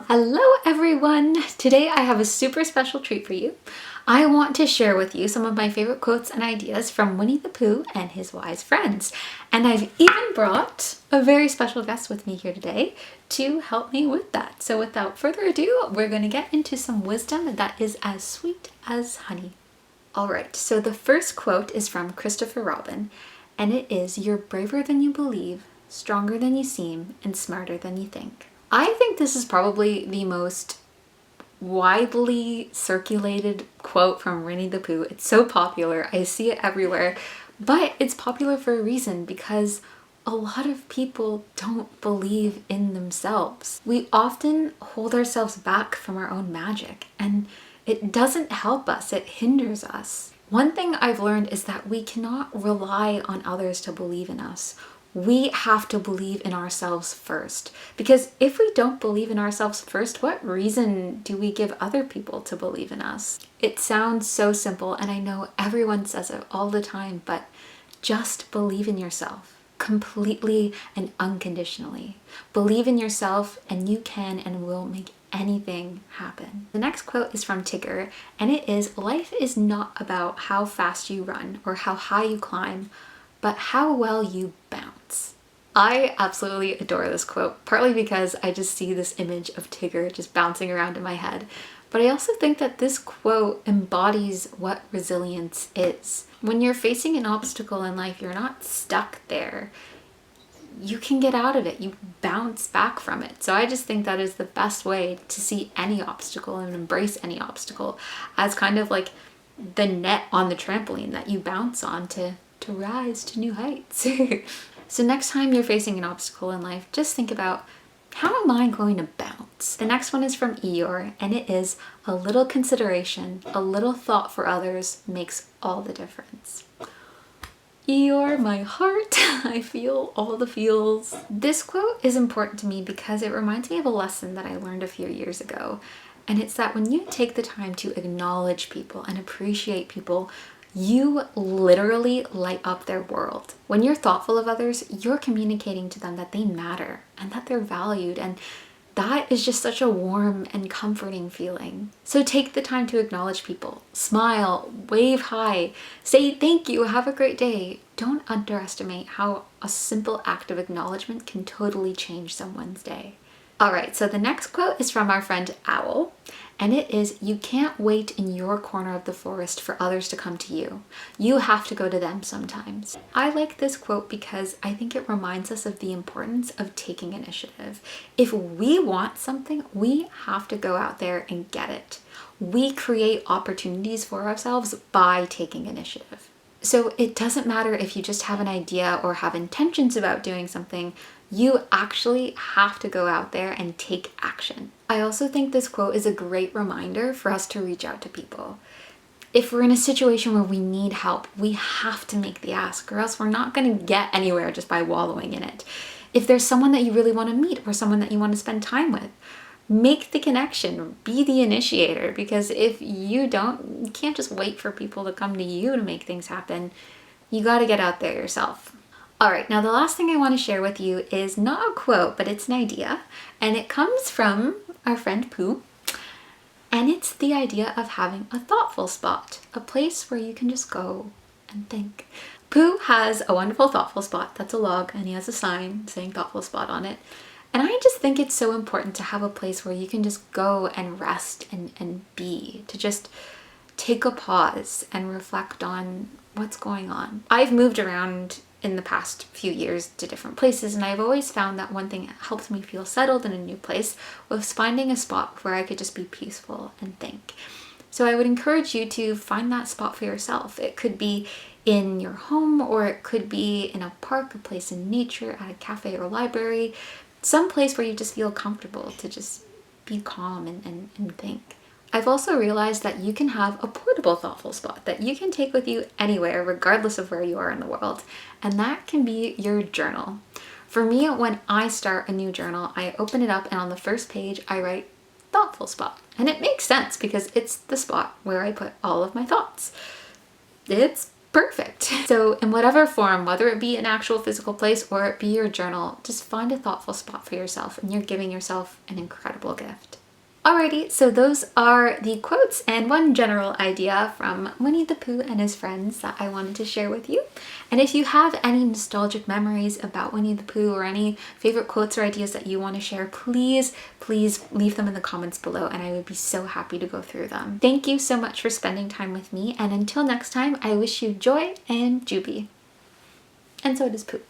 Hello everyone! Today I have a super special treat for you. I want to share with you some of my favorite quotes and ideas from Winnie-the-Pooh and his wise friends. And I've even brought a very special guest with me here today to help me with that. So without further ado, we're going to get into some wisdom that is as sweet as honey. Alright, so the first quote is from Christopher Robin, and it is, "You're braver than you believe, stronger than you seem, and smarter than you think." I think this is probably the most widely circulated quote from Winnie-the-Pooh. It's so popular, I see it everywhere, but it's popular for a reason because a lot of people don't believe in themselves. We often hold ourselves back from our own magic, and it doesn't help us, it hinders us. One thing I've learned is that we cannot rely on others to believe in us. We have to believe in ourselves first, because if we don't believe in ourselves first, what reason do we give other people to believe in us? It sounds so simple, and I know everyone says it all the time, but just believe in yourself completely and unconditionally. Believe in yourself and you can and will make anything happen. The next quote is from Tigger, and it is, "Life is not about how fast you run or how high you climb, but how well you bounce." I absolutely adore this quote, partly because I just see this image of Tigger just bouncing around in my head, but I also think that this quote embodies what resilience is. When you're facing an obstacle in life, you're not stuck there. You can get out of it, you bounce back from it. So I just think that is the best way to see any obstacle and embrace any obstacle as kind of like the net on the trampoline that you bounce on to rise to new heights. So next time you're facing an obstacle in life, just think about, how am I going to bounce? The next one is from Eeyore, and it is, "A little consideration, a little thought for others makes all the difference." Eeyore, my heart, I feel all the feels. This quote is important to me because it reminds me of a lesson that I learned a few years ago. And it's that when you take the time to acknowledge people and appreciate people, you literally light up their world. When you're thoughtful of others, you're communicating to them that they matter and that they're valued, and that is just such a warm and comforting feeling. So take the time to acknowledge people. Smile, wave hi, say thank you, have a great day. Don't underestimate how a simple act of acknowledgement can totally change someone's day. Alright, so the next quote is from our friend Owl, and it is, "You can't wait in your corner of the forest for others to come to you. You have to go to them sometimes." I like this quote because I think it reminds us of the importance of taking initiative. If we want something, we have to go out there and get it. We create opportunities for ourselves by taking initiative. So it doesn't matter if you just have an idea or have intentions about doing something, you actually have to go out there and take action. I also think this quote is a great reminder for us to reach out to people. If we're in a situation where we need help, we have to make the ask, or else we're not going to get anywhere just by wallowing in it. If there's someone that you really want to meet or someone that you want to spend time with, make the connection, be the initiator, because if you don't, you can't just wait for people to come to you to make things happen. You got to get out there yourself. Alright, now the last thing I want to share with you is not a quote, but it's an idea, and it comes from our friend Pooh, and it's the idea of having a thoughtful spot, a place where you can just go and think. Pooh has a wonderful thoughtful spot that's a log, and he has a sign saying thoughtful spot on it. And I just think it's so important to have a place where you can just go and rest and be, to just take a pause and reflect on what's going on. I've moved around in the past few years to different places, and I've always found that one thing that helped me feel settled in a new place was finding a spot where I could just be peaceful and think. So I would encourage you to find that spot for yourself. It could be in your home, or it could be in a park, a place in nature, at a cafe or library, some place where you just feel comfortable to just be calm and think. I've also realized that you can have a portable thoughtful spot that you can take with you anywhere, regardless of where you are in the world, and that can be your journal. For me, when I start a new journal, I open it up and on the first page I write thoughtful spot, and it makes sense because it's the spot where I put all of my thoughts. It's perfect. So in whatever form, whether it be an actual physical place or it be your journal, just find a thoughtful spot for yourself, and you're giving yourself an incredible gift. Alrighty, so those are the quotes and one general idea from Winnie the Pooh and his friends that I wanted to share with you. And if you have any nostalgic memories about Winnie the Pooh or any favorite quotes or ideas that you want to share, please leave them in the comments below and I would be so happy to go through them. Thank you so much for spending time with me, and until next time, I wish you joy and juby. And so does Pooh.